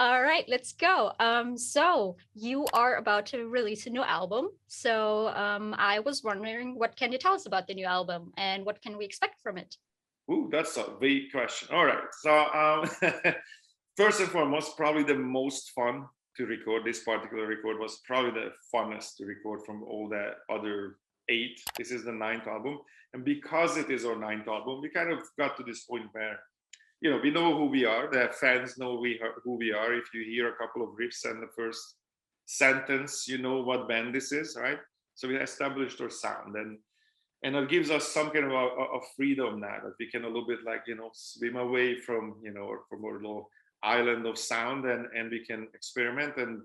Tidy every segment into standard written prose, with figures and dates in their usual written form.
All right, let's go. So you are about to release a new album. So I was wondering, what can you tell us about the new album and what can we expect from it? Ooh, that's a vague question. All right. So, first and foremost, probably the most fun to record. This particular record was probably the funnest to record from all the other eight. This is the ninth album. And because it is our ninth album, we kind of got to this point where, we know who we are. The fans know who we are. If you hear a couple of riffs and the first sentence, you know what band this is, right? So we established our sound. And it gives us some kind of a freedom now that we can a little bit like swim away from from our little island of sound, and we can experiment. And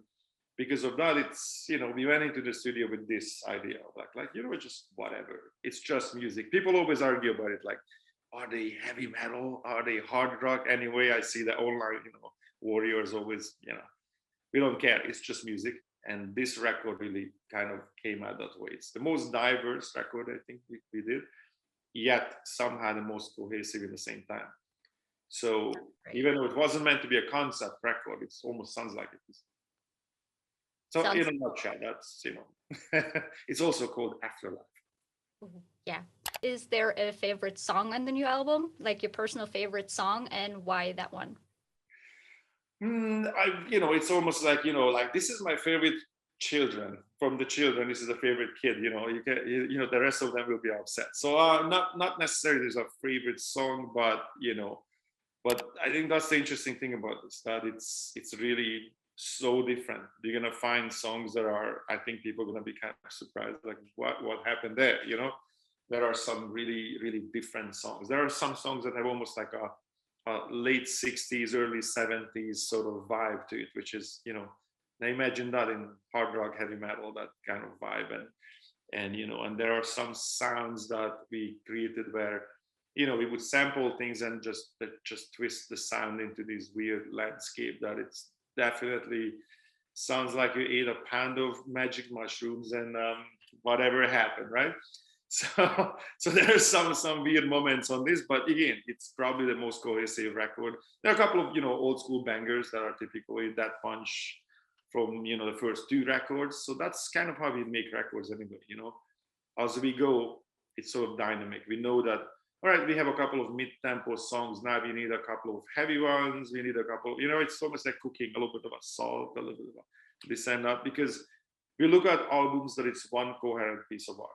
because of that, it's we went into the studio with this idea of like just whatever, it's just music. People always argue about it, like, are they heavy metal, are they hard rock? Anyway, I see the online warriors always, we don't care, it's just music. And this record really kind of came out that way. It's the most diverse record I think we did, yet somehow the most cohesive in the same time. So Great. even though it wasn't meant to be a concept record, it almost sounds like it is. So in Sounds, a nutshell, that's it's also called Afterlife. yeah. Is there a favorite song on the new album, like your personal favorite song, and why that one? It's almost like like this is my favorite children. From the children, this is a favorite kid. You can, the rest of them will be upset. So not necessarily there's a favorite song, but I think that's the interesting thing about this, that it's really so different. You're gonna find songs that are, I think people are gonna be kind of surprised, like what happened there. There are some really really different songs. There are some songs that have almost like a late 60s, early 70s sort of vibe to it, which is, I imagine that in hard rock, heavy metal, that kind of vibe. And there are some sounds that we created where, we would sample things and just twist the sound into this weird landscape that it's definitely sounds like you ate a pound of magic mushrooms and whatever happened, right? So there are some weird moments on this, but again, it's probably the most cohesive record. There are a couple of old school bangers that are typically that punch from the first two records. So that's kind of how we make records anyway. As we go, it's sort of dynamic. We know that, all right, we have a couple of mid-tempo songs. Now we need a couple of heavy ones. We need a couple. It's almost like cooking, a little bit of a salt, a little bit of a this and that, because we look at albums that it's one coherent piece of art.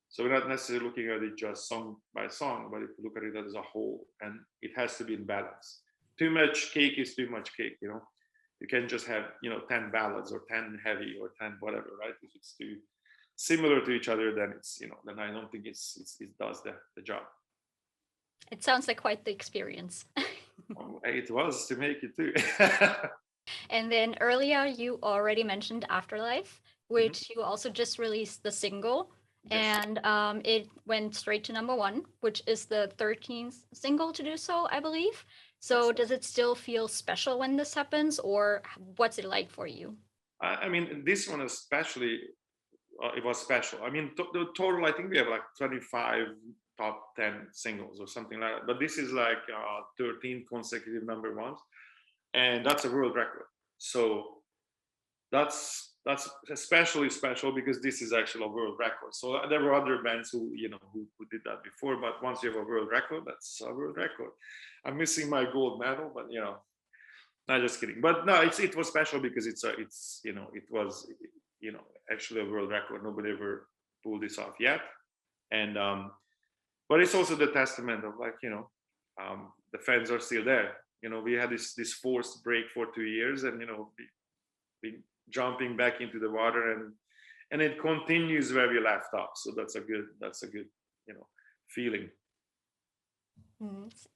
So we're not necessarily looking at it just song by song, but if you look at it as a whole, and it has to be in balance. Too much cake is too much cake. You can just have 10 ballads or 10 heavy or 10 whatever, right? If it's too similar to each other, then then I don't think it does the job. It sounds like quite the experience. It was to make it too. And then earlier you already mentioned Afterlife, Mhm. which you also just released the single, Yes. and it went straight to number one, which is the 13th single to do so, I believe. Yes. So does it still feel special when this happens, or what's it like for you? I mean, this one especially, it was special. I mean, the total, I think we have like 25 top 10 singles or something like that. But this is like 13 consecutive number ones, and that's a world record. So that's especially special because this is actually a world record. So there were other bands who did that before, but once you have a world record, that's a world record. I'm missing my gold medal, but not just kidding. But no, it was special because it was actually a world record. Nobody ever pulled this off yet, and but it's also the testament of like the fans are still there. We had this forced break for 2 years, and we jumping back into the water, and it continues where we left off. So that's a good feeling.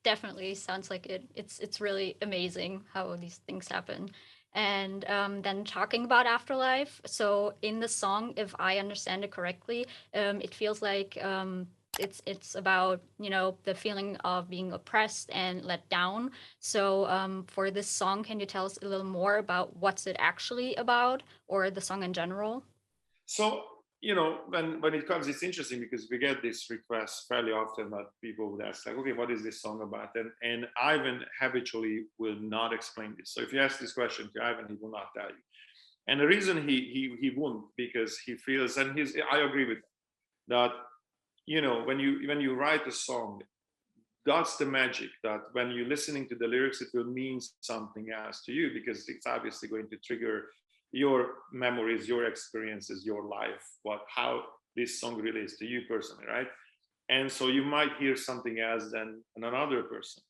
Definitely sounds like it. It's really amazing how these things happen. And then talking about Afterlife, so in the song, if I understand it correctly, it feels like it's about the feeling of being oppressed and let down. So for this song, can you tell us a little more about what's it actually about, or the song in general? So when it comes, it's interesting because we get this request fairly often that people would ask, like, okay, what is this song about? And Ivan habitually will not explain this. So if you ask this question to Ivan, he will not tell you. And the reason he won't, because he feels, and I agree with that, when you write a song, that's the magic, that when you're listening to the lyrics, it will mean something else to you, because it's obviously going to trigger your memories, your experiences, your life, how this song relates to you personally, right? And so you might hear something else than another person.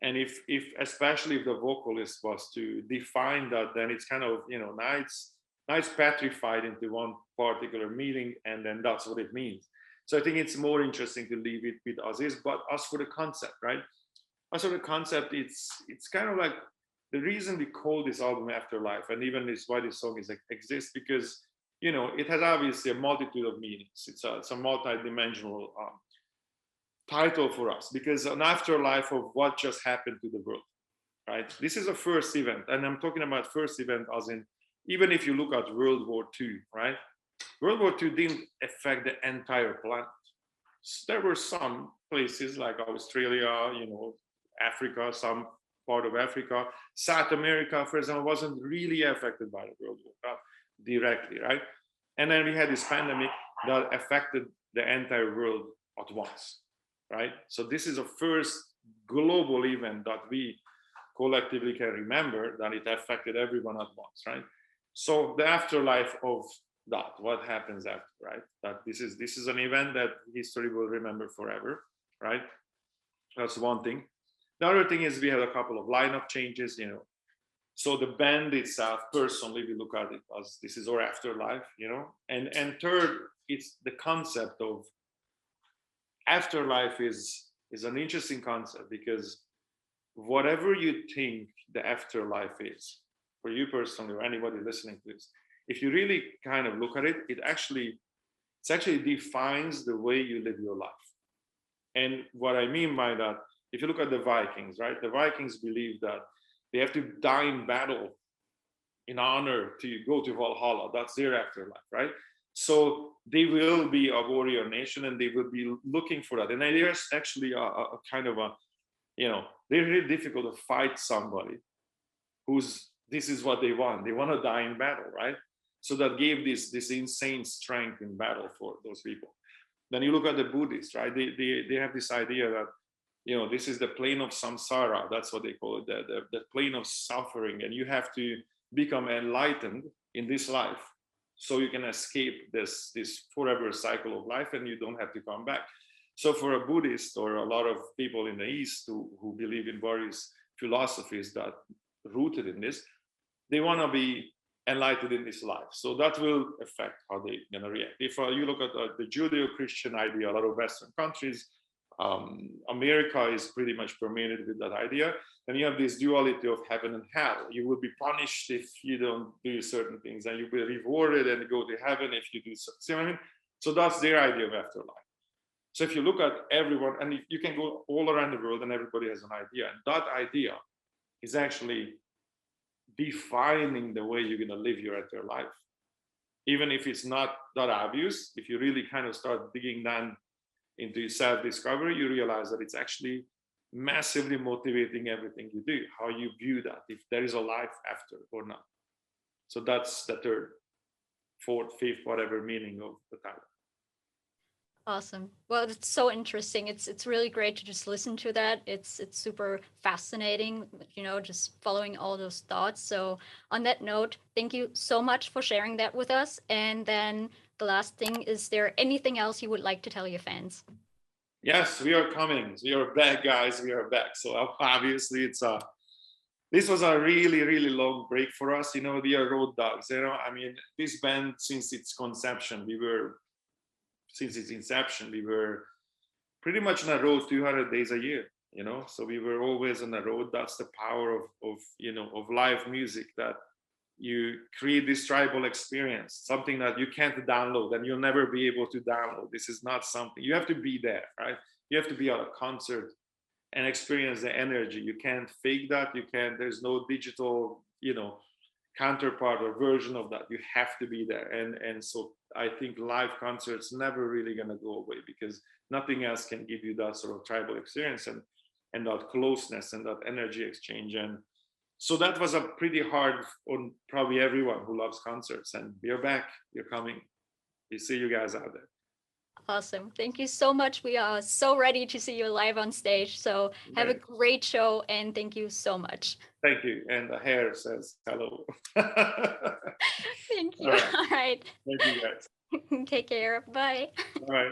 And if especially if the vocalist was to define that, then it's kind of, nice petrified into one particular meaning, and then that's what it means. So I think it's more interesting to leave it with us is, but as for the concept, right? As for the concept, it's kind of like the reason we call this album Afterlife, and even this why this song is exists, because it has obviously a multitude of meanings. It's a multi-dimensional title for us, because an afterlife of what just happened to the world, right? This is a first event, and I'm talking about first event as in, even if you look at World War II, right? World War II didn't affect the entire planet. There were some places like Australia, Africa, some part of Africa, South America, for example, wasn't really affected by the World War directly, right? And then we had this pandemic that affected the entire world at once, right? So this is a first global event that we collectively can remember, that it affected everyone at once, right? So the afterlife of that, what happens after, right? That this is an event that history will remember forever, right? That's one thing. The other thing is we had a couple of lineup changes, So the band itself, personally, we look at it as this is our afterlife, And third, it's the concept of afterlife is an interesting concept, because whatever you think the afterlife is, for you personally or anybody listening to this, if you really kind of look at it, it actually defines the way you live your life. And what I mean by that, if you look at the Vikings, right? The Vikings believe that they have to die in battle in honor to go to Valhalla. That's their afterlife, right? So they will be a warrior nation, and they will be looking for that. And there's actually a kind of they're really difficult to fight somebody who's this is what they want. They want to die in battle, right? So that gave this insane strength in battle for those people. Then you look at the Buddhists, right? They have this idea that this is the plane of samsara. That's what they call it, the plane of suffering, and you have to become enlightened in this life so you can escape this forever cycle of life, and you don't have to come back. So for a Buddhist or a lot of people in the East who believe in various philosophies that rooted in this, they want to be enlightened in this life. So that will affect how they're going to react. If you look at the Judeo-Christian idea, a lot of Western countries, America is pretty much permeated with that idea. And you have this duality of heaven and hell. You will be punished if you don't do certain things, and you'll be rewarded and go to heaven if you do so. See what I mean? So that's their idea of afterlife. So if you look at everyone, and you can go all around the world and everybody has an idea, and that idea is actually defining the way you're going to live your entire life. Even if it's not that obvious, if you really kind of start digging down into self-discovery, you realize that it's actually massively motivating everything you do, how you view that, if there is a life after or not. So that's the third, fourth, fifth, whatever meaning of the title. Awesome. Well, it's so interesting. It's really great to just listen to that. It's super fascinating, just following all those thoughts. So on that note, thank you so much for sharing that with us. And then the last thing, is there anything else you would like to tell your fans? Yes, we are coming. We are back, guys. We are back. So obviously this was a really, really long break for us. We are road dogs. I mean, this band, since its conception, we were pretty much on a road 200 days a year. So we were always on the road. That's the power of live music, that you create this tribal experience, something that you can't download and you'll never be able to download. This is not something you have to be there, right? You have to be at a concert and experience the energy. You can't fake that. There's no digital counterpart or version of that. You have to be there. And so I think live concerts never really going to go away, because nothing else can give you that sort of tribal experience and that closeness and that energy exchange. And so that was a pretty hard on probably everyone who loves concerts. And we're back. We're coming. We see you guys out there. Awesome. Thank you so much. We are so ready to see you live on stage. So have a Right. great show and thank you so much. Thank you. And the hair says hello. Thank All you. right. All right. Thank you guys. Take care. Bye. All right.